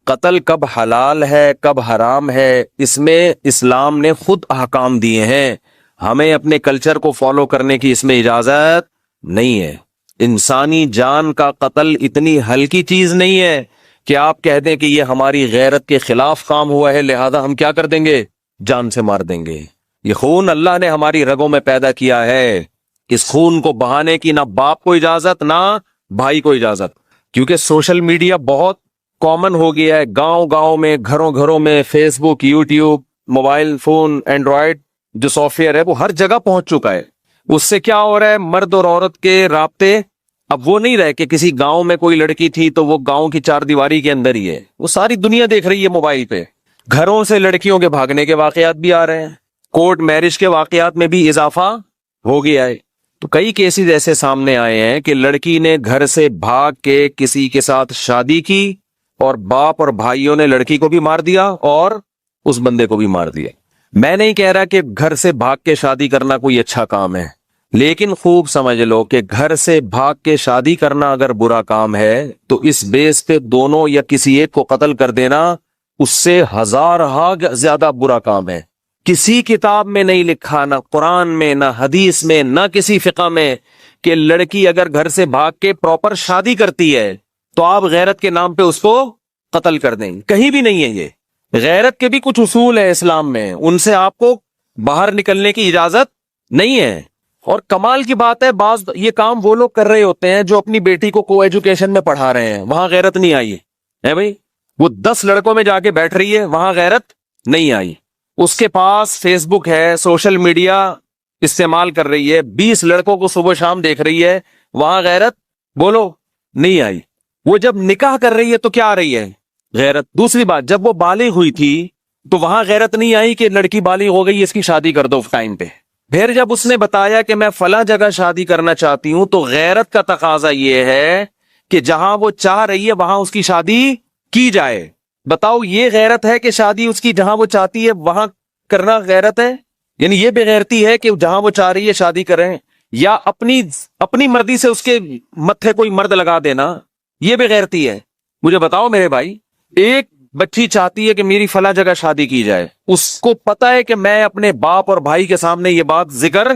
قتل کب حلال ہے کب حرام ہے، اس میں اسلام نے خود احکام دیے ہیں. ہمیں اپنے کلچر کو فالو کرنے کی اس میں اجازت نہیں ہے. انسانی جان کا قتل اتنی ہلکی چیز نہیں ہے کہ آپ کہہ دیں کہ یہ ہماری غیرت کے خلاف کام ہوا ہے لہذا ہم کیا کر دیں گے، جان سے مار دیں گے. یہ خون اللہ نے ہماری رگوں میں پیدا کیا ہے. اس خون کو بہانے کی نہ باپ کو اجازت نہ بھائی کو اجازت. کیونکہ سوشل میڈیا بہت کامن ہو گیا ہے، گاؤں گاؤں میں، گھروں گھروں میں، فیس بک، یوٹیوب، موبائل فون، اینڈرائڈ جو سافٹ ویئر ہے وہ ہر جگہ پہنچ چکا ہے. اس سے کیا ہو رہا ہے، مرد اور عورت کے رابطے اب وہ نہیں رہے کہ کسی گاؤں میں کوئی لڑکی تھی تو وہ گاؤں کی چار دیواری کے اندر ہی ہے، وہ ساری دنیا دیکھ رہی ہے موبائل پہ. گھروں سے لڑکیوں کے بھاگنے کے واقعات بھی آ رہے ہیں، کورٹ میرج کے واقعات میں بھی اضافہ ہو گیا ہے. تو کئی کیسز ایسے سامنے آئے ہیں کہ لڑکی نے گھر سے بھاگ کے کسی کے ساتھ شادی کی اور باپ اور بھائیوں نے لڑکی کو بھی مار دیا اور اس بندے کو بھی مار دیا. میں نہیں کہہ رہا کہ گھر سے بھاگ کے شادی کرنا کوئی اچھا کام ہے، لیکن خوب سمجھ لو کہ گھر سے بھاگ کے شادی کرنا اگر برا کام ہے تو اس بیس پہ دونوں یا کسی ایک کو قتل کر دینا اس سے ہزارہا زیادہ برا کام ہے. کسی کتاب میں نہیں لکھا، نہ قرآن میں، نہ حدیث میں، نہ کسی فقہ میں، کہ لڑکی اگر گھر سے بھاگ کے پراپر شادی کرتی ہے تو آپ غیرت کے نام پہ اس کو قتل کر دیں. کہیں بھی نہیں ہے. یہ غیرت کے بھی کچھ اصول ہیں اسلام میں، ان سے آپ کو باہر نکلنے کی اجازت نہیں ہے. اور کمال کی بات ہے، بعض یہ کام وہ لوگ کر رہے ہوتے ہیں جو اپنی بیٹی کو ایجوکیشن میں پڑھا رہے ہیں، وہاں غیرت نہیں آئی ہے بھائی. وہ 10 لڑکوں میں جا کے بیٹھ رہی ہے، وہاں غیرت نہیں آئی. اس کے پاس فیس بک ہے، سوشل میڈیا استعمال کر رہی ہے، 20 لڑکوں کو صبح شام دیکھ رہی ہے، وہاں غیرت بولو نہیں آئی. وہ جب نکاح کر رہی ہے تو کیا آ رہی ہے، غیرت. دوسری بات، جب وہ بالغ ہوئی تھی تو وہاں غیرت نہیں آئی کہ لڑکی بالغ ہو گئی اس کی شادی کر دو ٹائم پہ. پھر جب اس نے بتایا کہ میں فلاں جگہ شادی کرنا چاہتی ہوں تو غیرت کا تقاضا یہ ہے کہ جہاں وہ چاہ رہی ہے وہاں اس کی شادی کی جائے. بتاؤ یہ غیرت ہے کہ شادی اس کی جہاں وہ چاہتی ہے وہاں کرنا غیرت ہے؟ یعنی یہ بے غیرتی ہے کہ جہاں وہ چاہ رہی ہے شادی کریں، یا اپنی مرضی سے اس کے متھے کوئی مرد لگا دینا، یہ بے غیرتی ہے؟ مجھے بتاؤ میرے بھائی. ایک بچی چاہتی ہے کہ میری فلاں جگہ شادی کی جائے، اس کو پتا ہے کہ میں اپنے باپ اور بھائی کے سامنے یہ بات ذکر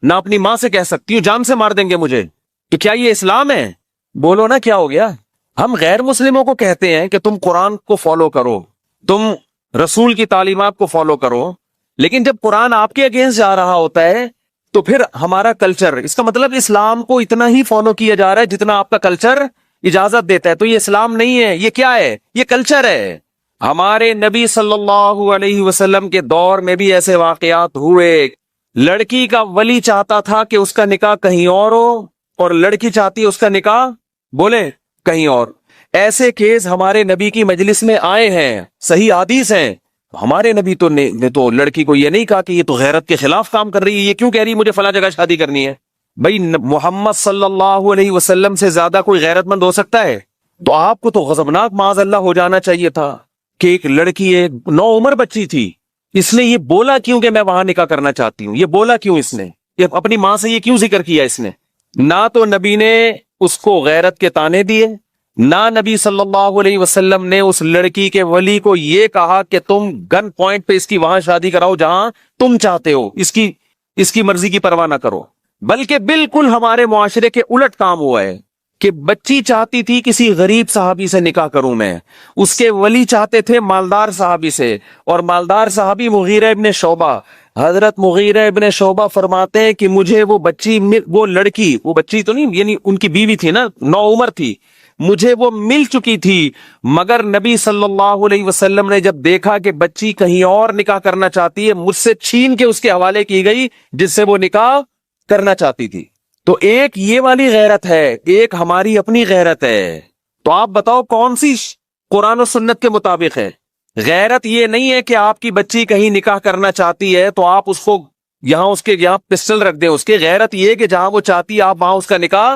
نہ اپنی ماں سے کہہ سکتی ہوں، جان سے مار دیں گے مجھے. تو کیا یہ اسلام ہے؟ بولو نا کیا ہو گیا. ہم غیر مسلموں کو کہتے ہیں کہ تم قرآن کو فالو کرو، تم رسول کی تعلیمات کو فالو کرو، لیکن جب قرآن آپ کے اگینسٹ جا رہا ہوتا ہے تو پھر ہمارا کلچر، اس کا مطلب اسلام کو اتنا ہی فالو کیا جا رہا ہے جتنا آپ کا کلچر اجازت دیتا ہے. تو یہ اسلام نہیں ہے، یہ کیا ہے؟ یہ کلچر ہے. ہمارے نبی صلی اللہ علیہ وسلم کے دور میں بھی ایسے واقعات ہوئے. لڑکی کا ولی چاہتا تھا کہ اس کا نکاح کہیں اور ہو اور لڑکی چاہتی ہے اس کا نکاح بولے کہیں اور. ایسے کیس ہمارے نبی کی مجلس میں آئے ہیں، صحیح حدیث ہیں. ہمارے نبی نے تو لڑکی کو یہ نہیں کہا کہ یہ تو غیرت کے خلاف کام کر رہی ہے، یہ کیوں کہہ رہی ہے مجھے فلاں جگہ شادی کرنی ہے. بھائی محمد صلی اللہ علیہ وسلم سے زیادہ کوئی غیرت مند ہو سکتا ہے؟ تو آپ کو تو غضبناک معاذ اللہ ہو جانا چاہیے تھا کہ ایک لڑکی، ایک نوعمر بچی تھی، اس نے یہ بولا کیوں کہ میں وہاں نکاح کرنا چاہتی ہوں؟ یہ بولا کیوں اس نے؟ یہ اپنی ماں سے یہ کیوں ذکر کیا اس نے؟ نہ تو نبی نے اس کو غیرت کے طعنے دیے، نہ نبی صلی اللہ علیہ وسلم نے اس لڑکی کے ولی کو یہ کہا کہ تم گن پوائنٹ پہ اس کی وہاں شادی کراؤ جہاں تم چاہتے ہو، اس کی مرضی کی پرواہ نہ کرو. بلکہ بالکل ہمارے معاشرے کے الٹ کام ہوا ہے کہ بچی چاہتی تھی کسی غریب صحابی سے نکاح کروں میں، اس کے ولی چاہتے تھے مالدار صحابی سے، اور مالدار صحابی مغیرہ ابن شعبہ. حضرت مغیرہ ابن شعبہ فرماتے ہیں کہ مجھے وہ بچی تو نہیں، یعنی ان کی بیوی تھی نا، نوعمر تھی، مجھے وہ مل چکی تھی، مگر نبی صلی اللہ علیہ وسلم نے جب دیکھا کہ بچی کہیں اور نکاح کرنا چاہتی ہے، مجھ سے چھین کے اس کے حوالے کی گئی جس سے وہ نکاح کرنا چاہتی تھی. تو ایک یہ والی غیرت ہے، ایک ہماری اپنی غیرت ہے. تو آپ بتاؤ کون سی قرآن و سنت کے مطابق ہے؟ غیرت یہ نہیں ہے کہ آپ کی بچی کہیں نکاح کرنا چاہتی ہے تو آپ اس کو یہاں پسٹل رکھ دیں اس کے. غیرت یہ کہ جہاں وہ چاہتی ہے آپ وہاں اس کا نکاح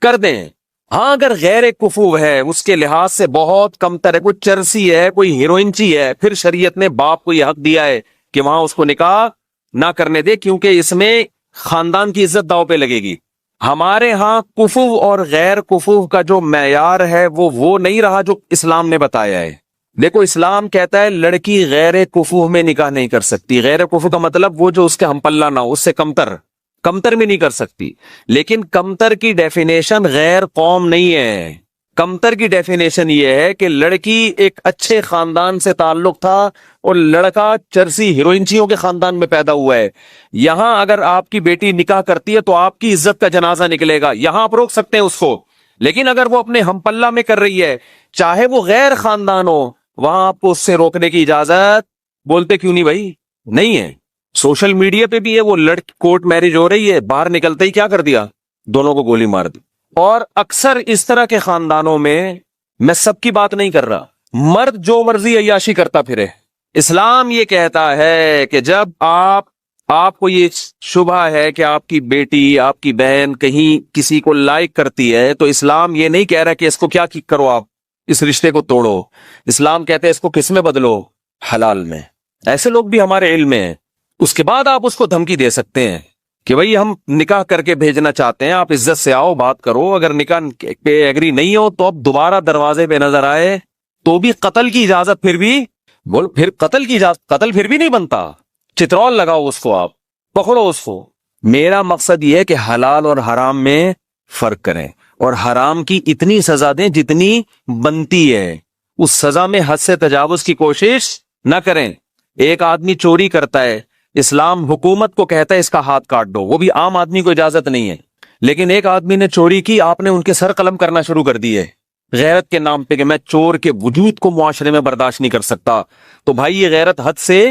کر دیں. ہاں اگر غیر کفو ہے، اس کے لحاظ سے بہت کم تر ہے، کوئی چرسی ہے، کوئی ہیروئنچی ہے، پھر شریعت نے باپ کو یہ حق دیا ہے کہ وہاں اس کو نکاح نہ کرنے دے، کیونکہ اس میں خاندان کی عزت داؤ پہ لگے گی. ہمارے ہاں کفو اور غیر کفو کا جو معیار ہے وہ نہیں رہا جو اسلام نے بتایا ہے. دیکھو اسلام کہتا ہے لڑکی غیر کفو میں نکاح نہیں کر سکتی. غیر کفو کا مطلب وہ جو اس کے ہم پلہ نہ ہو، اس سے کمتر میں نہیں کر سکتی. لیکن کمتر کی ڈیفینیشن غیر قوم نہیں ہے. کمتر کی ڈیفینیشن یہ ہے کہ لڑکی ایک اچھے خاندان سے تعلق تھا اور لڑکا چرسی ہیروئنچیوں کے خاندان میں پیدا ہوا ہے. یہاں اگر آپ کی بیٹی نکاح کرتی ہے تو آپ کی عزت کا جنازہ نکلے گا، یہاں آپ روک سکتے ہیں اس کو. لیکن اگر وہ اپنے ہم پلہ میں کر رہی ہے، چاہے وہ غیر خاندان ہو، وہاں آپ کو اس سے روکنے کی اجازت بولتے کیوں نہیں بھائی؟ نہیں ہے. سوشل میڈیا پہ بھی ہے، وہ لڑکی کورٹ میرج ہو رہی ہے، باہر نکلتے ہی کیا کر دیا؟ دونوں کو گولی مار دی. اور اکثر اس طرح کے خاندانوں میں سب کی بات نہیں کر رہا، مرد جو مرضی عیاشی کرتا پھرے. اسلام یہ کہتا ہے کہ جب آپ کو یہ شبہ ہے کہ آپ کی بیٹی، آپ کی بہن کہیں کسی کو لائک کرتی ہے، تو اسلام یہ نہیں کہہ رہا کہ اس کو کیا کرو، آپ اس رشتے کو توڑو. اسلام کہتے ہیں اس کو کس میں بدلو؟ حلال میں. ایسے لوگ بھی ہمارے علم میں ہیں. اس کے بعد آپ اس کو دھمکی دے سکتے ہیں کہ بھئی ہم نکاح کر کے بھیجنا چاہتے ہیں، آپ عزت سے آؤ، بات کرو. اگر نکاح پہ ایگری نہیں ہو تو اب دوبارہ دروازے پہ نظر آئے تو بھی قتل کی اجازت، پھر قتل کی اجازت، قتل پھر بھی نہیں بنتا. چترول لگاؤ اس کو، آپ پکڑو اس کو. میرا مقصد یہ ہے کہ حلال اور حرام میں فرق کریں اور حرام کی اتنی سزا دیں جتنی بنتی ہے. اس سزا میں حد سے تجاوز کی کوشش نہ کریں. ایک آدمی چوری کرتا ہے، اسلام حکومت کو کہتا ہے اس کا ہاتھ کاٹ دو، وہ بھی عام آدمی کو اجازت نہیں ہے. لیکن ایک آدمی نے چوری کی، آپ نے ان کے سر قلم کرنا شروع کر دی ہے غیرت کے نام پہ کہ میں چور کے وجود کو معاشرے میں برداشت نہیں کر سکتا. تو بھائی یہ غیرت حد سے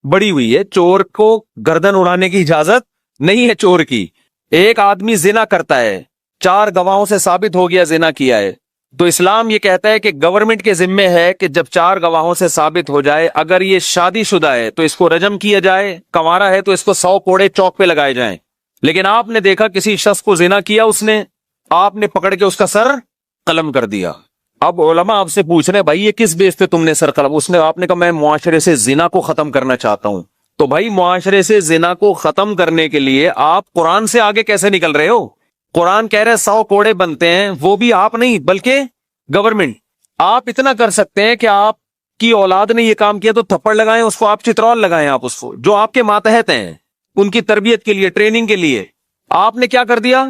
بڑی ہوئی ہے. چور کو گردن اڑانے کی اجازت نہیں ہے چور کی. ایک آدمی زنا کرتا ہے، 4 گواہوں سے ثابت ہو گیا زنا کیا ہے، تو اسلام یہ کہتا ہے کہ گورنمنٹ کے ذمے ہے کہ جب 4 گواہوں سے ثابت ہو جائے، اگر یہ شادی شدہ ہے تو اس کو رجم کیا جائے، کنوارا ہے تو اس کو 100 کوڑے چوک پہ لگائے جائیں. لیکن آپ نے دیکھا کسی شخص کو زنا کیا، آپ نے پکڑ کے اس کا سر قلم کر دیا. اب علماء آپ سے پوچھ رہے ہیں بھائی یہ کس بیس پہ تم نے سر قلم؟ آپ نے کہا میں معاشرے سے زنا کو ختم کرنا چاہتا ہوں. تو بھائی معاشرے سے زنا کو ختم کرنے کے لیے آپ قرآن سے آگے کیسے نکل رہے ہو؟ قرآن کہہ رہے 100 کوڑے بنتے ہیں، وہ بھی آپ نہیں بلکہ گورنمنٹ. آپ اتنا کر سکتے ہیں کہ آپ کی اولاد نے یہ کام کیا تو تھپڑ لگائیں اس کو، آپ چترول لگائیں، آپ اس کو جو آپ کے ماتحت ہیں ان کی تربیت کے لیے، ٹریننگ کے لیے. آپ نے کیا کر دیا؟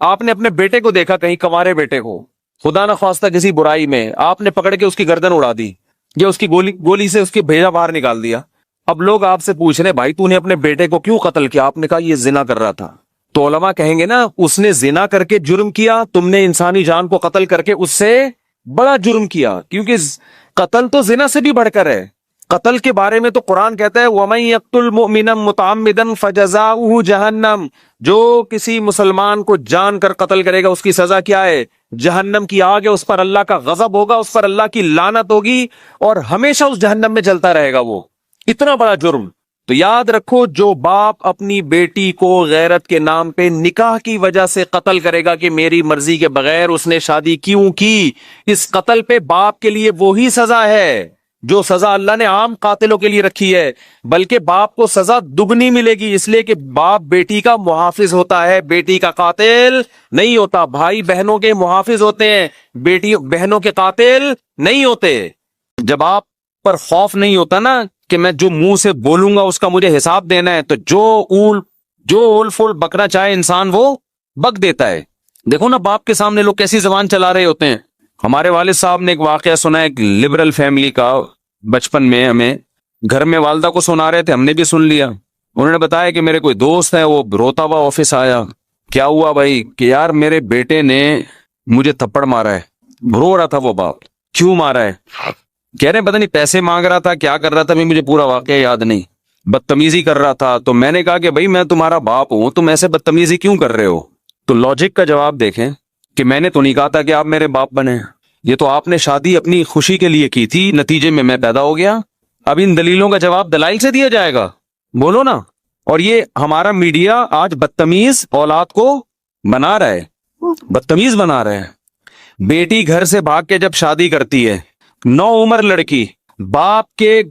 آپ نے اپنے بیٹے کو دیکھا، کہیں کنوارے بیٹے کو خدا نہ خواستہ کسی برائی میں، آپ نے پکڑ کے اس کی گردن اڑا دی یا اس کی گولی سے اس کی بھیجا باہر نکال دیا. اب لوگ آپ سے پوچھ رہے بھائی تو نے اپنے بیٹے کو کیوں قتل کیا؟ آپ نے کہا یہ زنا کر رہا تھا. تو علماء کہیں گے نا اس نے زنا کر کے جرم کیا، تم نے انسانی جان کو قتل کر کے اس سے بڑا جرم کیا، کیونکہ قتل تو زنا سے بھی بڑھ کر ہے. قتل کے بارے میں تو قرآن کہتا ہے وَمَن يَقْتُلْ مُؤْمِنًا مُتَعَمِّدًا فَجَزَاؤُهُ جَهَنَّمُ، جو کسی مسلمان کو جان کر قتل کرے گا اس کی سزا کیا ہے؟ جہنم کی آگ ہے، اس پر اللہ کا غضب ہوگا، اس پر اللہ کی لعنت ہوگی اور ہمیشہ اس جہنم میں جلتا رہے گا. وہ اتنا بڑا جرم. تو یاد رکھو جو باپ اپنی بیٹی کو غیرت کے نام پہ نکاح کی وجہ سے قتل کرے گا کہ میری مرضی کے بغیر اس نے شادی کیوں کی، اس قتل پہ باپ کے لیے وہی سزا ہے جو سزا اللہ نے عام قاتلوں کے لیے رکھی ہے، بلکہ باپ کو سزا دگنی ملے گی، اس لیے کہ باپ بیٹی کا محافظ ہوتا ہے، بیٹی کا قاتل نہیں ہوتا. بھائی بہنوں کے محافظ ہوتے ہیں، بیٹی بہنوں کے قاتل نہیں ہوتے. جب آپ پر خوف نہیں ہوتا نا کہ میں جو منہ سے بولوں گا اس کا مجھے حساب دینا ہے، تو جو اول فول بکنا چاہے انسان وہ بک دیتا ہے. دیکھو نا باپ کے سامنے لوگ کیسی زبان چلا رہے ہوتے ہیں. ہمارے والد صاحب نے ایک واقعہ سنا ہے، ایک لبرل فیملی کا، بچپن میں ہمیں گھر میں والدہ کو سنا رہے تھے، ہم نے بھی سن لیا. انہوں نے بتایا کہ میرے کوئی دوست ہے، وہ روتا ہوا آفس آیا. کیا ہوا بھائی؟ کہ یار میرے بیٹے نے مجھے تھپڑ مارا ہے. رو رہا تھا وہ باپ. کیوں مارا ہے؟ کہہ رہے ہیں پتہ نہیں پیسے مانگ رہا تھا، کیا کر رہا تھا، مجھے پورا واقعہ یاد نہیں، بدتمیزی کر رہا تھا. تو میں نے کہا کہ بھائی میں تمہارا باپ ہوں، تم ایسے بدتمیزی کیوں کر رہے ہو؟ تو لاجک کا جواب دیکھیں کہ میں نے تو نہیں کہا تھا کہ آپ میرے باپ بنے، یہ تو آپ نے شادی اپنی خوشی کے لیے کی تھی، نتیجے میں پیدا ہو گیا. اب ان دلیلوں کا جواب دلائل سے دیا جائے گا، بولو نا. اور یہ ہمارا میڈیا آج بدتمیز اولاد کو بنا رہا ہے، بدتمیز بنا رہا ہے. بیٹی گھر سے بھاگ کے جب شادی کرتی ہے، 9 عمر لڑکی، باپ کے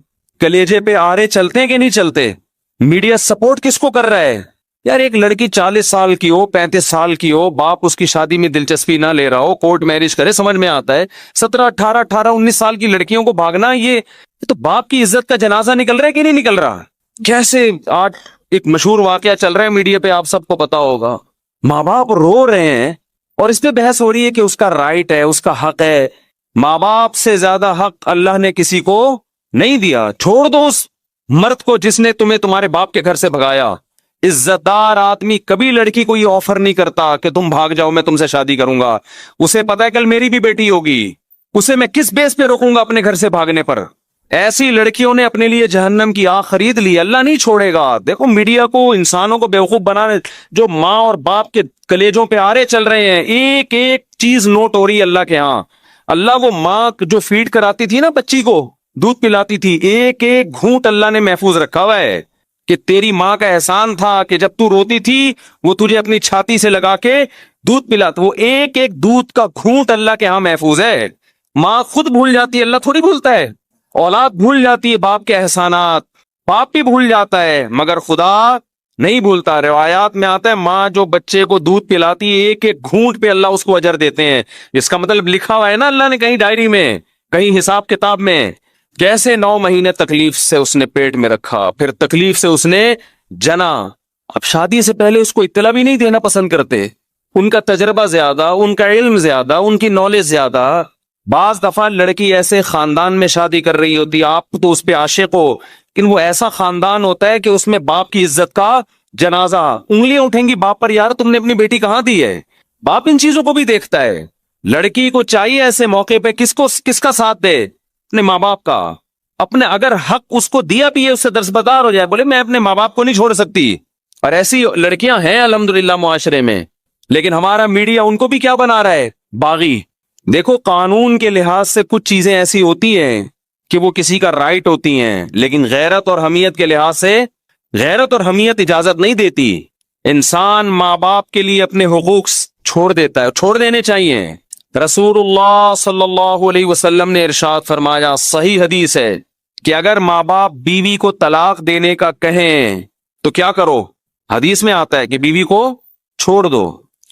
کلیجے پہ آرے چلتے ہیں کہ نہیں چلتے؟ میڈیا سپورٹ کس کو کر رہا ہے؟ یار ایک لڑکی 40 سال کی ہو، 35 سال کی ہو، باپ اس کی شادی میں دلچسپی نہ لے رہا ہو، کورٹ میرج کرے، سمجھ میں آتا ہے. 17 18 19 سال کی لڑکیوں کو بھاگنا، یہ تو باپ کی عزت کا جنازہ نکل رہا ہے کہ نہیں نکل رہا؟ کیسے آج ایک مشہور واقعہ چل رہا ہے میڈیا پہ، آپ سب کو پتا ہوگا. ماں باپ رو رہے ہیں اور اس پہ بحث ہو رہی ہے کہ اس کا رائٹ ہے، اس کا حق ہے. ماں باپ سے زیادہ حق اللہ نے کسی کو نہیں دیا. چھوڑ دو اس مرد کو جس نے تمہیں تمہارے باپ کے گھر سے بھگایا. عزت دار آدمی کبھی لڑکی کو یہ آفر نہیں کرتا کہ تم بھاگ جاؤ، میں تم سے شادی کروں گا. اسے پتا ہے کل میری بھی بیٹی ہوگی، اسے میں کس بیس پہ روکوں گا اپنے گھر سے بھاگنے پر. ایسی لڑکیوں نے اپنے لیے جہنم کی آگ خرید لی. اللہ نہیں چھوڑے گا. دیکھو میڈیا کو، انسانوں کو بیوقوف بنانے، جو ماں اور باپ کے کلیجوں پہ آرے چل رہے ہیں، ایک ایک چیز نوٹ ہو رہی ہے اللہ کے ہاں. اللہ وہ ماں جو فیڈ کراتی تھی نا بچی کو، دودھ پلاتی تھی، ایک ایک گھونٹ اللہ نے محفوظ رکھا ہوا ہے کہ تیری ماں کا احسان تھا کہ جب تو روتی تھی وہ تجھے اپنی چھاتی سے لگا کے دودھ پلاتا. وہ ایک ایک دودھ کا گھونٹ اللہ کے ہاں محفوظ ہے. ماں خود بھول جاتی ہے، اللہ تھوڑی بھولتا ہے. اولاد بھول جاتی ہے باپ کے احسانات، باپ بھی بھول جاتا ہے مگر خدا نہیں بھولتا. روایات میں آتا ہے ماں جو بچے کو دودھ پلاتی ہے، ایک ایک گھونٹ پہ اللہ اس کو اجر دیتے ہیں. اس کا مطلب لکھا ہوا ہے نا اللہ نے کہیں ڈائری میں، کہیں حساب کتاب میں. کیسے 9 مہینے تکلیف سے اس نے پیٹ میں رکھا، پھر تکلیف سے اس نے جنا. اب شادی سے پہلے اس کو اطلاع بھی نہیں دینا پسند کرتے. ان کا تجربہ زیادہ، ان کا علم زیادہ، ان کی نالج زیادہ. بعض دفعہ لڑکی ایسے خاندان میں شادی کر رہی ہوتی، آپ تو اس پہ عاشق ہو، لیکن وہ ایسا خاندان ہوتا ہے کہ اس میں باپ کی عزت کا جنازہ. انگلیاں اٹھیں گی باپ پر، یار تم نے اپنی بیٹی کہاں دی ہے. باپ ان چیزوں کو بھی دیکھتا ہے. لڑکی کو چاہیے ایسے موقع پہ کس کا ساتھ دے؟ اپنے ماں باپ کا. اپنے اگر حق اس کو دیا بھی ہے، اس سے درسبدار ہو جائے، بولے میں اپنے ماں باپ کو نہیں چھوڑ سکتی. اور ایسی لڑکیاں ہیں الحمدللہ معاشرے میں. لیکن ہمارا میڈیا ان کو بھی کیا بنا رہا ہے؟ باغی. دیکھو قانون کے لحاظ سے کچھ چیزیں ایسی ہوتی ہیں کہ وہ کسی کا رائٹ ہوتی ہیں، لیکن غیرت اور حمیت کے لحاظ سے غیرت اور حمیت اجازت نہیں دیتی. انسان ماں باپ کے لیے اپنے حقوق چھوڑ دیتا ہے، چھوڑ دینے چاہیے. رسول اللہ صلی اللہ علیہ وسلم نے ارشاد فرمایا، صحیح حدیث ہے، کہ اگر ماں باپ بیوی کو طلاق دینے کا کہیں تو کیا کرو؟ حدیث میں آتا ہے کہ بیوی کو چھوڑ دو.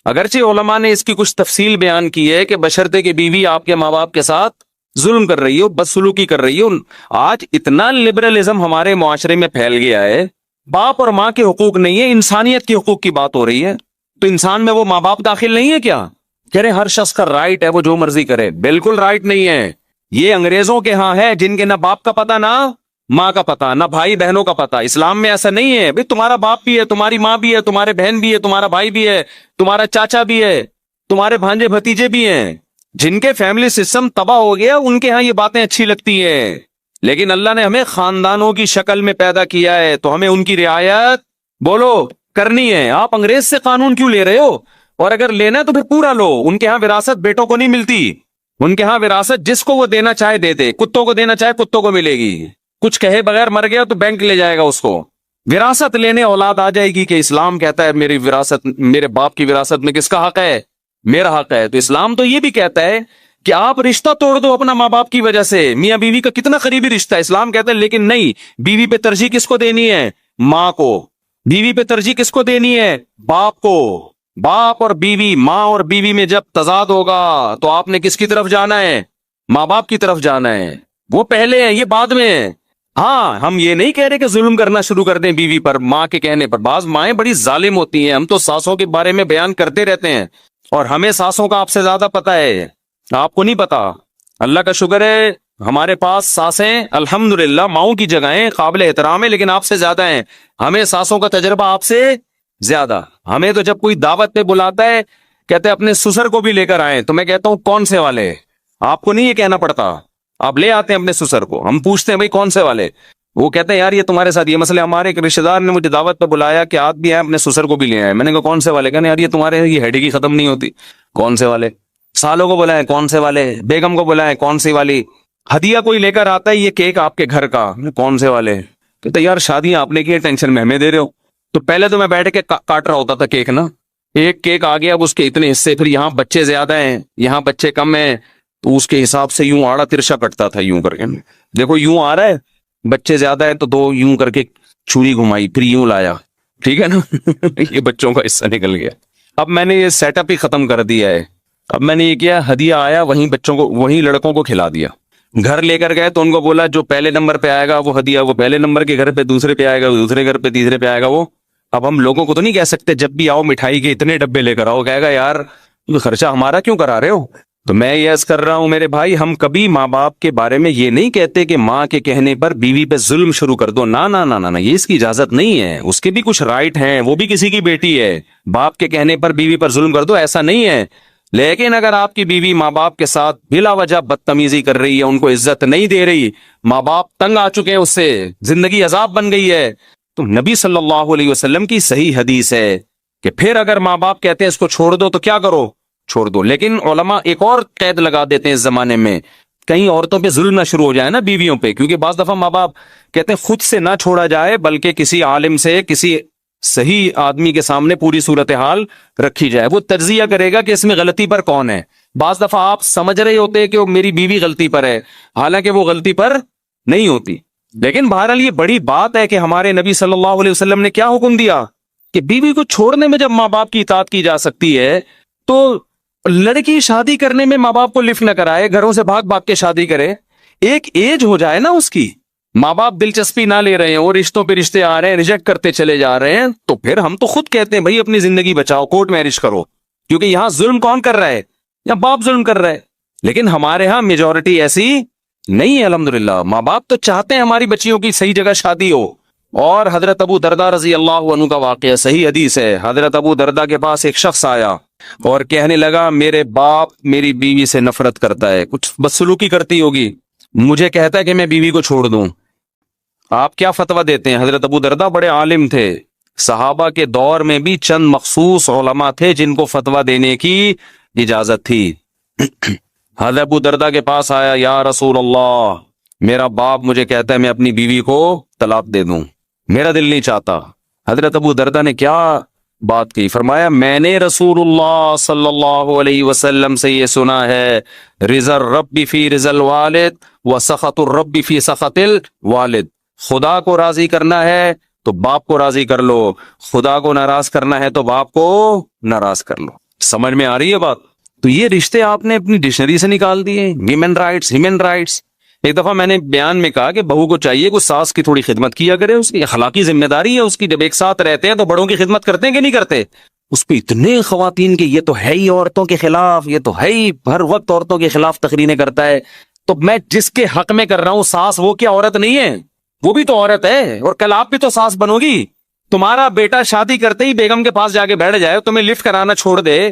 اگرچہ علماء نے اس کی کچھ تفصیل بیان کی ہے کہ بشرطے کہ بیوی آپ کے ماں باپ کے ساتھ ظلم کر رہی ہو، بدسلوکی کر رہی ہو. آج اتنا لبرلزم ہمارے معاشرے میں پھیل گیا ہے، باپ اور ماں کے حقوق نہیں ہے، انسانیت کے حقوق کی بات ہو رہی ہے. تو انسان میں وہ ماں باپ داخل نہیں ہے کیا؟ کہہ رہے ہر شخص کا رائٹ ہے وہ جو مرضی کرے. بالکل رائٹ نہیں ہے. یہ انگریزوں کے ہاں ہے جن کے نہ باپ کا پتہ، نہ ماں کا پتہ، نہ بھائی بہنوں کا پتہ. اسلام میں ایسا نہیں ہے. بھئی تمہارا باپ بھی ہے، تمہاری ماں بھی ہے، تمہارے بہن بھی ہے، تمہارا بھائی بھی ہے، تمہارا چاچا بھی ہے، تمہارے بھانجے بھتیجے بھی ہیں. جن کے فیملی سسٹم تباہ ہو گیا ان کے ہاں یہ باتیں اچھی لگتی ہیں. لیکن اللہ نے ہمیں خاندانوں کی شکل میں پیدا کیا ہے تو ہمیں ان کی رعایت بولو کرنی ہے. آپ انگریز سے قانون کیوں لے رہے ہو؟ اور اگر لینا ہے تو پھر پورا لو. ان کے ہاں وراثت بیٹوں کو نہیں ملتی. ان کے ہاں وراثت جس کو وہ دینا چاہے دے دے. کتوں کو دینا چاہے کتوں کو ملے گی. کچھ کہے بغیر مر گیا تو بینک لے جائے گا اس کو. وراثت لینے اولاد آ جائے گی کہ اسلام کہتا ہے میری وراثت، میرے باپ کی وراثت میں کس کا حق ہے؟ میرا حق ہے. تو اسلام تو یہ بھی کہتا ہے کہ آپ رشتہ توڑ دو اپنا ماں باپ کی وجہ سے. میاں بیوی کا کتنا قریبی رشتہ ہے، اسلام کہتا ہے لیکن نہیں، بیوی پہ ترجیح کس کو دینی ہے؟ ماں کو. بیوی پہ ترجیح کس کو دینی ہے؟ باپ کو. باپ اور بیوی، ماں اور بیوی میں جب تضاد ہوگا تو آپ نے کس کی طرف جانا ہے؟ ماں باپ کی طرف جانا ہے. وہ پہلے ہیں، یہ بعد میں ہے. ہاں ہم یہ نہیں کہہ رہے کہ ظلم کرنا شروع کر دیں بیوی پر ماں کے کہنے پر. بعض مائیں بڑی ظالم ہوتی ہیں. ہم تو ساسوں کے بارے میں بیان کرتے رہتے ہیں اور ہمیں ساسوں کا آپ سے زیادہ پتہ ہے، آپ کو نہیں پتا. اللہ کا شکر ہے ہمارے پاس ساسیں الحمدللہ ماؤں کی جگہیں قابل احترام ہے، لیکن آپ سے زیادہ ہیں. ہمیں ساسوں کا تجربہ آپ سے زیادہ. ہمیں تو جب کوئی دعوت پہ بلاتا ہے کہتے ہیں اپنے سسر کو بھی لے کر آئیں، تو میں کہتا ہوں کون سے والے؟ آپ کو نہیں یہ کہنا پڑتا، آپ لے آتے ہیں اپنے سسر کو. ہم پوچھتے ہیں بھائی کون سے والے؟ وہ کہتے ہیں یار یہ تمہارے ساتھ یہ مسئلہ. ہمارے ایک رشتے دار نے مجھے دعوت پہ بلایا کہ آپ بھی آئے اپنے سسر کو بھی لے آئے. میں نے کہا کون سے والے؟ کہنے یار یہ تمہارے یہ ہیڈی کی ختم نہیں ہوتی. کون سے والے؟ سالوں کو بلائیں کون سے والے؟ بیگم کو بلائیں کون سی والی؟ ہدیہ کوئی لے کر آتا ہے یہ کیک آپ کے گھر کا، کون سے والے؟ کہتے یار شادیاں آپ نے کی، ٹینشن میں ہمیں دے رہے ہو. تو پہلے تو میں بیٹھ کے کاٹ رہا ہوتا تھا کیک نا. ایک کیک آ گیا اب اس کے اتنے حصے، پھر یہاں بچے زیادہ ہیں یہاں بچے کم ہیں، تو اس کے حساب سے یوں آڑا ترشا کٹتا تھا یوں کر کے. دیکھو یوں آ رہا ہے، بچے زیادہ ہے تو 2 یوں کر کے چھری گھمائی، پھر یوں لایا. ٹھیک ہے نا یہ بچوں کا حصہ نکل گیا. اب میں نے یہ سیٹ اپ ہی ختم کر دیا ہے. اب میں نے یہ کیا, ہدیہ آیا وہیں بچوں کو, وہیں لڑکوں کو کھلا دیا. گھر لے کر گئے تو ان کو بولا جو پہلے نمبر پہ آئے گا وہ ہدیہ وہ پہلے نمبر کے گھر پہ, دوسرے پہ آئے گا وہ دوسرے گھر پہ, تیسرے پہ آئے گا وہ. اب ہم لوگوں کو تو نہیں کہہ سکتے جب بھی آؤ مٹھائی کے اتنے ڈبے لے کر آؤ, کہے گا یار خرچہ ہمارا کیوں کرا رہے ہو. تو میں یہ عرض کر رہا ہوں میرے بھائی, ہم کبھی ماں باپ کے بارے میں یہ نہیں کہتے کہ ماں کے کہنے پر بیوی پہ ظلم شروع کر دو. نا نا نا نا, یہ اس کی اجازت نہیں ہے. اس کے بھی کچھ رائٹ ہیں, وہ بھی کسی کی بیٹی ہے. باپ کے کہنے پر بیوی پر ظلم کر دو ایسا نہیں ہے. لیکن اگر آپ کی بیوی ماں باپ کے ساتھ بلا وجہ بدتمیزی کر رہی ہے, ان کو عزت نہیں دے رہی, ماں باپ تنگ آ چکے ہیں اس سے, زندگی عذاب بن گئی ہے, تو نبی صلی اللہ علیہ وسلم کی صحیح حدیث ہے کہ پھر اگر ماں باپ کہتے ہیں اس کو چھوڑ دو تو کیا کرو, چھوڑ دو. لیکن علماء ایک اور قید لگا دیتے ہیں اس زمانے میں, کہیں عورتوں پہ ظلم نہ شروع ہو جائے نا بیویوں پہ, کیونکہ بعض دفعہ ماں باپ کہتے ہیں خود سے نہ چھوڑا جائے بلکہ کسی عالم سے, کسی صحیح آدمی کے سامنے پوری صورتحال رکھی جائے, وہ تجزیہ کرے گا کہ اس میں غلطی پر کون ہے. بعض دفعہ آپ سمجھ رہے ہوتے کہ وہ میری بیوی غلطی پر ہے, حالانکہ وہ غلطی پر نہیں ہوتی. لیکن بہرحال یہ بڑی بات ہے کہ ہمارے نبی صلی اللہ علیہ وسلم نے کیا حکم دیا کہ بیوی کو چھوڑنے میں جب ماں باپ کی اطاعت کی جا سکتی ہے تو لڑکی شادی کرنے میں ماں باپ کو لفٹ نہ کرائے, گھروں سے بھاگ بھاگ کے شادی کرے. ایک ایج ہو جائے نا اس کی, ماں باپ دلچسپی نہ لے رہے ہیں اور رشتوں پہ رشتے آ رہے ہیں, ریجیکٹ کرتے چلے جا رہے ہیں, تو پھر ہم تو خود کہتے ہیں بھائی اپنی زندگی بچاؤ, کورٹ میرج کرو. کیونکہ یہاں ظلم کون کر رہا ہے, یا باپ ظلم کر رہا ہے. لیکن ہمارے ہاں میجورٹی ایسی نہیں ہے الحمدللہ. ماں باپ تو چاہتے ہیں ہماری بچیوں کی صحیح جگہ شادی ہو. اور حضرت ابو دردہ رضی اللہ عنہ کا واقعہ صحیح حدیث ہے. حضرت ابو دردہ کے پاس ایک شخص آیا اور کہنے لگا میرے باپ میری بیوی سے نفرت کرتا ہے, کچھ بدسلوکی کرتی ہوگی, مجھے کہتا ہے کہ میں بیوی کو چھوڑ دوں. آپ کیا فتویٰ دیتے ہیں؟ حضرت ابو دردہ بڑے عالم تھے, صحابہ کے دور میں بھی چند مخصوص علماء تھے جن کو فتویٰ دینے کی اجازت تھی. حضرت ابو دردہ کے پاس آیا, یا رسول اللہ میرا باپ مجھے کہتا ہے میں اپنی بیوی کو طلاق دے دوں, میرا دل نہیں چاہتا. حضرت ابو دردہ نے کیا بات کی؟ فرمایا میں نے رسول اللہ صلی اللہ علیہ وسلم سے یہ سنا ہے, رضا الرب فی رضا الوالد و سخط الرب فی سخط الوالد. خدا کو راضی کرنا ہے تو باپ کو راضی کر لو, خدا کو ناراض کرنا ہے تو باپ کو ناراض کر لو. سمجھ میں آ رہی ہے بات؟ تو یہ رشتے آپ نے اپنی ڈکشنری سے نکال دیے, ویمن رائٹس, ہیومن رائٹس. ایک دفعہ میں نے بیان میں کہا کہ بہو کو چاہیے کہ ساس کی تھوڑی خدمت کیا کرے, اس کی اخلاقی ذمہ داری ہے اس کی. جب ایک ساتھ رہتے ہیں تو بڑوں کی خدمت کرتے ہیں کہ نہیں کرتے؟ اس پہ اتنے خواتین کے یہ تو ہے ہی عورتوں کے خلاف, یہ تو ہے ہی ہر وقت عورتوں کے خلاف تقریریں کرتا ہے. تو میں جس کے حق میں کر رہا ہوں ساس, وہ کیا عورت نہیں ہے؟ وہ بھی تو عورت ہے, اور کل آپ بھی تو ساس بنو گی. تمہارا بیٹا شادی کرتے ہی بیگم کے پاس جا کے بیٹھ جائے, تمہیں لفٹ کرانا چھوڑ دے,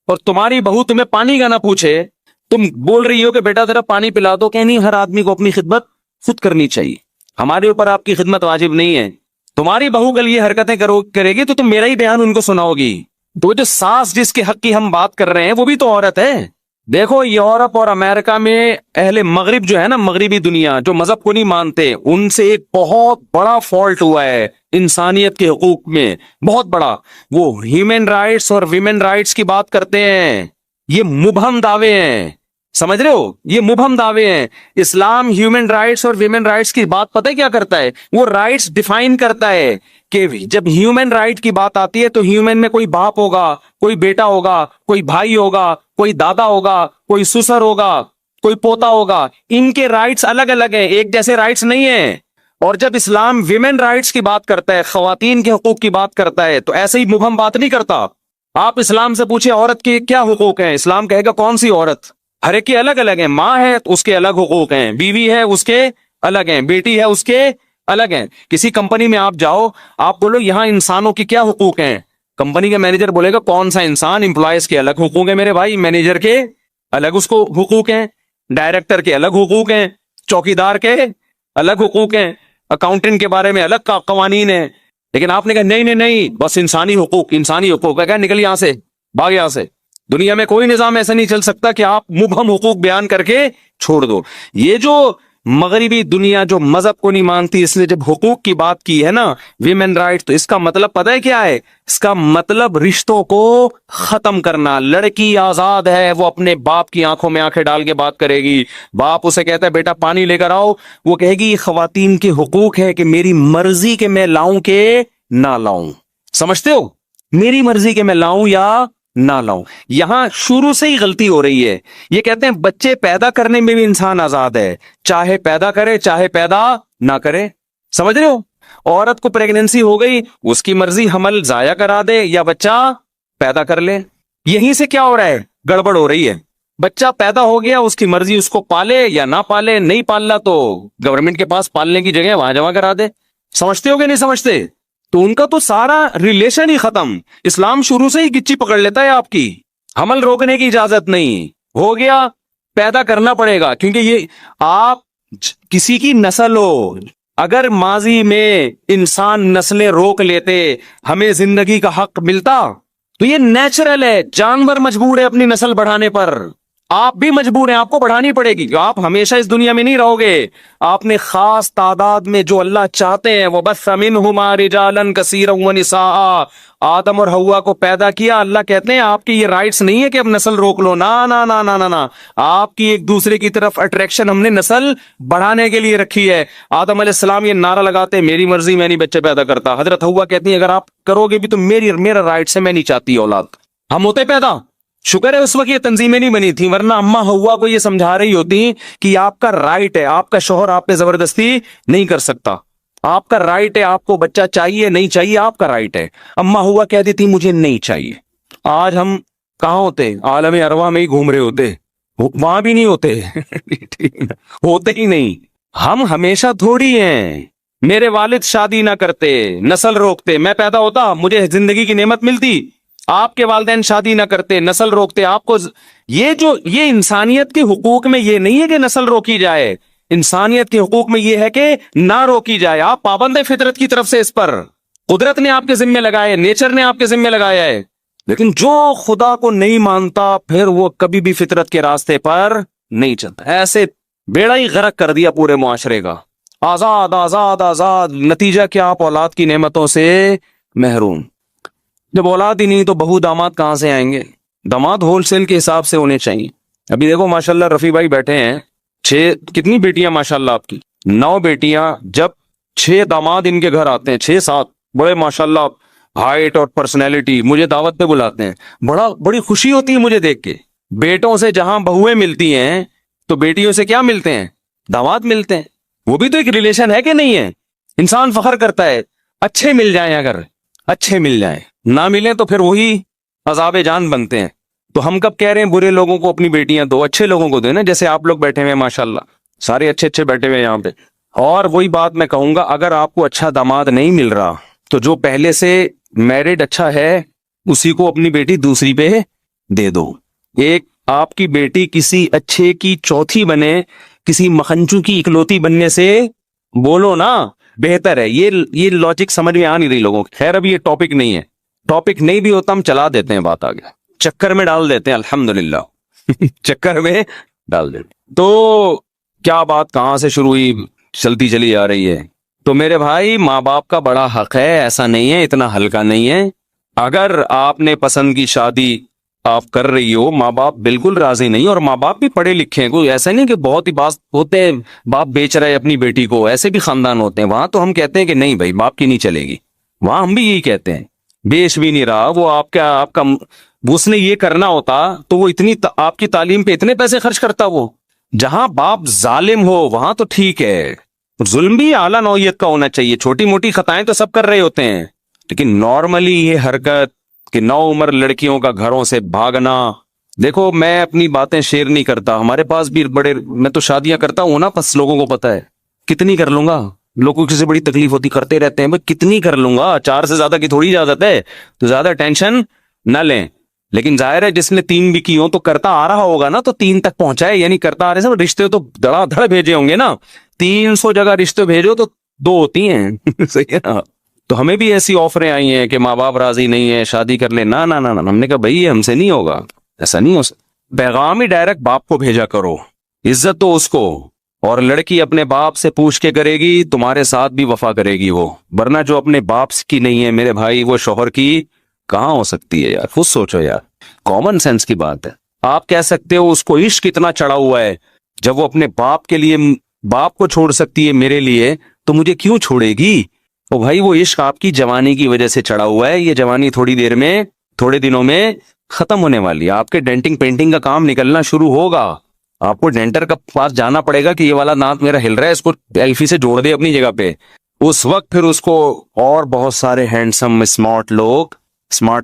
اور تمہاری بہو تمہیں پانی کا نہ پوچھے, تم بول رہی ہو کہ بیٹا ذرا پانی پلا دو, کہ نہیں ہر آدمی کو اپنی خدمت خود کرنی چاہیے, ہمارے اوپر آپ کی خدمت واجب نہیں ہے. تمہاری بہو کل یہ حرکتیں کرے گی تو تم میرا ہی بیان ان کو سناؤ گی. تو جو ساس جس کے حق کی ہم بات کر رہے ہیں وہ بھی تو عورت ہے. دیکھو یورپ اور امریکہ میں اہل مغرب جو ہے نا, مغربی دنیا جو مذہب کو نہیں مانتے, ان سے ایک بہت بڑا فالٹ ہوا ہے انسانیت کے حقوق میں, بہت بڑا. وہ ہیومن رائٹس اور ویمن رائٹس کی بات کرتے ہیں, یہ مبہم دعوے ہیں, سمجھ رہے ہو, یہ مبہم دعوے ہیں. اسلام ہیومن رائٹس اور ویمن رائٹس کی بات پتہ ہے کیا کرتا ہے؟ وہ رائٹس ڈیفائن کرتا ہے کہ جب ہیومن رائٹ کی بات آتی ہے تو ہیومن میں کوئی باپ ہوگا, کوئی بیٹا ہوگا, کوئی بھائی ہوگا, کوئی دادا ہوگا, کوئی سسر ہوگا, کوئی پوتا ہوگا. ان کے رائٹس الگ الگ ہیں, ایک جیسے رائٹس نہیں ہیں. اور جب اسلام ویمن رائٹس کی بات کرتا ہے, خواتین کے حقوق کی بات کرتا ہے, تو ایسے ہی مبہم بات نہیں کرتا. آپ اسلام سے پوچھیں عورت کے کیا حقوق ہیں, اسلام کہے گا کون سی عورت؟ ہر ایک کے الگ الگ ہیں. ماں ہے تو اس کے الگ حقوق ہیں, بیوی ہے اس کے الگ ہیں, بیٹی ہے اس کے الگ ہیں. کسی کمپنی میں آپ جاؤ, آپ بولو یہاں انسانوں کی کیا حقوق ہیں, کمپنی کا مینیجر بولے گا کون سا انسان؟ امپلائیز کے الگ حقوق ہیں میرے بھائی, مینیجر کے الگ اس کو حقوق ہیں, ڈائریکٹر کے الگ حقوق ہیں, چوکیدار کے الگ حقوق ہیں, اکاؤنٹنٹ کے بارے میں الگ قوانین ہیں. لیکن آپ نے کہا نہیں نہیں نہیں, بس انسانی حقوق, انسانی حقوق. کہا نکل یہاں سے, بھاگ یہاں سے. دنیا میں کوئی نظام ایسا نہیں چل سکتا کہ آپ مبہم حقوق بیان کر کے چھوڑ دو. یہ جو مغربی دنیا جو مذہب کو نہیں مانتی, اس نے جب حقوق کی بات کی ہے نا, ویمن رائٹ, تو اس کا مطلب پتہ ہے کیا ہے؟ اس کا مطلب رشتوں کو ختم کرنا. لڑکی آزاد ہے, وہ اپنے باپ کی آنکھوں میں آنکھیں ڈال کے بات کرے گی. باپ اسے کہتا ہے بیٹا پانی لے کر آؤ, وہ کہے گی یہ خواتین کے حقوق ہے کہ میری مرضی کہ میں لاؤں کہ نہ لاؤں. سمجھتے ہو؟ میری مرضی کہ میں لاؤں یا نہ لاؤں. یہاں شروع سے ہی غلطی ہو رہی ہے. یہ کہتے ہیں بچے پیدا کرنے میں بھی انسان آزاد ہے, چاہے پیدا کرے چاہے پیدا نہ کرے. سمجھ رہے ہو؟ عورت کو پریگننسی ہو گئی, اس کی مرضی حمل ضائع کرا دے یا بچہ پیدا کر لے. یہیں سے کیا ہو رہا ہے؟ گڑبڑ ہو رہی ہے. بچہ پیدا ہو گیا, اس کی مرضی اس کو پالے یا نہ پالے, نہیں پالنا تو گورنمنٹ کے پاس پالنے کی جگہ وہاں جمع کرا دے. سمجھتے ہو کہ نہیں سمجھتے؟ تو ان کا تو سارا ریلیشن ہی ختم. اسلام شروع سے ہی گچی پکڑ لیتا ہے آپ کی. حمل روکنے کی اجازت نہیں, ہو گیا پیدا کرنا پڑے گا, کیونکہ یہ آپ کسی کی نسل ہو. اگر ماضی میں انسان نسلیں روک لیتے, ہمیں زندگی کا حق ملتا, تو یہ نیچرل ہے. جانور مجبور ہے اپنی نسل بڑھانے پر, آپ بھی مجبور ہیں, آپ کو بڑھانی پڑے گی. آپ ہمیشہ اس دنیا میں نہیں رہو گے. آپ نے خاص تعداد میں جو اللہ چاہتے ہیں, وہ بس منہما رجالا کثیرا ونساء, آدم اور حوا کو پیدا کیا. اللہ کہتے ہیں آپ کی یہ رائٹس نہیں ہے کہ اب نسل روک لو, نا نا نا نا نا نا. آپ کی ایک دوسرے کی طرف اٹریکشن ہم نے نسل بڑھانے کے لیے رکھی ہے. آدم علیہ السلام یہ نعرہ لگاتے, میری مرضی, میں نہیں بچے پیدا کرتا. حضرت حوا کہتی ہیں اگر آپ کرو گے بھی تو میرا رائٹس ہے, میں نہیں چاہتی اولاد. ہم ہوتے پیدا. شکر ہے اس وقت یہ تنظیمیں نہیں بنی تھی, ورنہ اما حوا کو یہ سمجھا رہی ہوتی کہ آپ کا رائٹ ہے, آپ کا شوہر آپ پہ زبردستی نہیں کر سکتا, آپ کا رائٹ ہے, آپ کو بچہ چاہیے نہیں چاہیے آپ کا رائٹ ہے. اما حوا کہہ دیتی مجھے نہیں چاہیے. آج ہم کہاں ہوتے؟ عالم ارواح میں ہی گھوم رہے ہوتے, وہاں بھی نہیں ہوتے. ہوتے ہی نہیں. ہم ہمیشہ تھوڑی ہیں. میرے والد شادی نہ کرتے, نسل روکتے, میں پیدا ہوتا, مجھے زندگی کی نعمت ملتی. آپ کے والدین شادی نہ کرتے, نسل روکتے, آپ کو یہ انسانیت کے حقوق میں یہ نہیں ہے کہ نسل روکی جائے. انسانیت کے حقوق میں یہ ہے کہ نہ روکی جائے. آپ پابند ہیں فطرت کی طرف سے اس پر. قدرت نے آپ کے ذمہ لگائے, نیچر نے آپ کے ذمہ لگایا ہے. لیکن جو خدا کو نہیں مانتا پھر وہ کبھی بھی فطرت کے راستے پر نہیں چلتا. ایسے بیڑا ہی غرق کر دیا پورے معاشرے کا. آزاد آزاد آزاد, نتیجہ کیا؟ آپ اولاد کی نعمتوں سے محروم. جب اولاد ہی نہیں تو بہو داماد کہاں سے آئیں گے؟ داماد ہول سیل کے حساب سے ہونے چاہیے. ابھی دیکھو ماشاءاللہ رفیع بھائی بیٹھے ہیں, 6 کتنی بیٹیاں ماشاءاللہ آپ کی؟ 9 بیٹیاں. جب 6 داماد ان کے گھر آتے ہیں, 6-7 بڑے ماشاءاللہ ہائٹ اور پرسنالٹی, مجھے دعوت پہ بلاتے ہیں, بڑی خوشی ہوتی ہے مجھے دیکھ کے. بیٹوں سے جہاں بہویں ملتی ہیں تو بیٹیوں سے کیا ملتے ہیں؟ داماد ملتے ہیں. وہ بھی تو ایک ریلیشن ہے کہ نہیں ہے؟ انسان فخر کرتا ہے. اچھے مل جائیں, اگر اچھے مل جائیں, نہ ملیں تو پھر وہی عذاب جان بنتے ہیں. تو ہم کب کہہ رہے ہیں برے لوگوں کو اپنی بیٹیاں دو, اچھے لوگوں کو دو نا, جیسے آپ لوگ بیٹھے ہوئے ہیں ماشاءاللہ, سارے اچھے بیٹھے ہوئے یہاں پہ. اور وہی بات میں کہوں گا, اگر آپ کو اچھا داماد نہیں مل رہا تو جو پہلے سے میرڈ اچھا ہے اسی کو اپنی بیٹی دوسری پہ دے دو. ایک آپ کی بیٹی کسی اچھے کی چوتھی بنے, کسی مکھنچو کی اکلوتی بننے سے بولو نا بہتر ہے. یہ لاجک سمجھ میں آ نہیں رہی لوگوں کی. خیر ابھی یہ ٹاپک نہیں ہے, ٹاپک نہیں بھی ہوتا ہم چلا دیتے ہیں بات آگے, چکر میں ڈال دیتے ہیں. الحمدللہ چکر میں ڈال دیتے. تو کیا بات کہاں سے شروع ہوئی, چلتی چلی آ رہی ہے. تو میرے بھائی ماں باپ کا بڑا حق ہے, ایسا نہیں ہے, اتنا ہلکا نہیں ہے. اگر آپ نے پسند کی شادی آپ کر رہی ہو, ماں باپ بالکل راضی نہیں, اور ماں باپ بھی پڑھے لکھے ہیں, کوئی ایسا نہیں کہ بہت ہی بات ہوتے ہیں باپ بیچ رہے اپنی بیٹی کو, ایسے بھی خاندان ہوتے ہیں. وہاں تو ہم کہتے ہیں کہ نہیں بھائی باپ کی نہیں چلے گی, وہاں ہم بھی یہی کہتے ہیں. بیچ بھی نہیں رہا وہ, آپ کا اس نے یہ کرنا ہوتا تو وہ اتنی آپ کی تعلیم پہ اتنے پیسے خرچ کرتا. وہ جہاں باپ ظالم ہو وہاں تو ٹھیک ہے, ظلم بھی اعلیٰ نوعیت کا ہونا چاہیے. چھوٹی موٹی خطائیں تو سب کر رہے ہوتے ہیں, لیکن نارملی یہ حرکت کہ 9 عمر لڑکیوں کا گھروں سے بھاگنا. دیکھو میں اپنی باتیں شیئر نہیں کرتا, ہمارے پاس بھی میں تو شادیاں کرتا ہوں نا, بس لوگوں کو پتا ہے کتنی کر لوں گا. لوگوں کی سے بڑی تکلیف ہوتی, کرتے رہتے ہیں, بھائی کتنی کر لوں گا, 4 سے زیادہ کی تھوڑی اجازت ہے, تو زیادہ ٹینشن نہ لیں. لیکن ظاہر ہے جس نے 3 بھی کی ہوں تو کرتا آ رہا ہوگا نا, تو 3 تک پہنچائے, یعنی کرتا آ رہے ہیں. رشتے تو دھڑا دھڑ بھیجے ہوں گے نا, 300 جگہ رشتے بھیجو تو 2 ہوتی ہیں. صحیح ہے نا. تو ہمیں بھی ایسی آفریں آئی ہیں کہ ماں باپ راضی نہیں ہے, شادی کر لیں. نہ نہ نہ, ہم نے کہا بھائی یہ ہم سے نہیں ہوگا, ایسا نہیں ہو سکتا. پیغام ہی ڈائریکٹ باپ کو بھیجا کرو, عزت تو اس کو, اور لڑکی اپنے باپ سے پوچھ کے کرے گی تمہارے ساتھ بھی وفا کرے گی وہ, ورنہ جو اپنے باپ کی نہیں ہے میرے بھائی وہ شوہر کی کہاں ہو سکتی ہے. یار خود سوچو یار, کامن سینس کی بات ہے. آپ کہہ سکتے ہو اس کو عشق اتنا چڑھا ہوا ہے, جب وہ اپنے باپ کے لیے باپ کو چھوڑ سکتی ہے میرے لیے, تو مجھے کیوں چھوڑے گی. تو بھائی وہ عشق آپ کی جوانی کی وجہ سے چڑھا ہوا ہے. یہ جوانی تھوڑی دیر میں, تھوڑے دنوں میں ختم ہونے والی ہے. آپ کے ڈینٹنگ پینٹنگ کا کام نکلنا شروع ہوگا. آپ کو ڈینٹر کا پاس جانا پڑے گا کہ یہ والا دانت میرا ہل رہا ہے, اس کو ایلفی سے جوڑ دے اپنی جگہ پہ. اس وقت پھر اس کو اور بہت سارے ہینڈسم اسمارٹ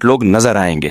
لوگ نظر آئیں گے.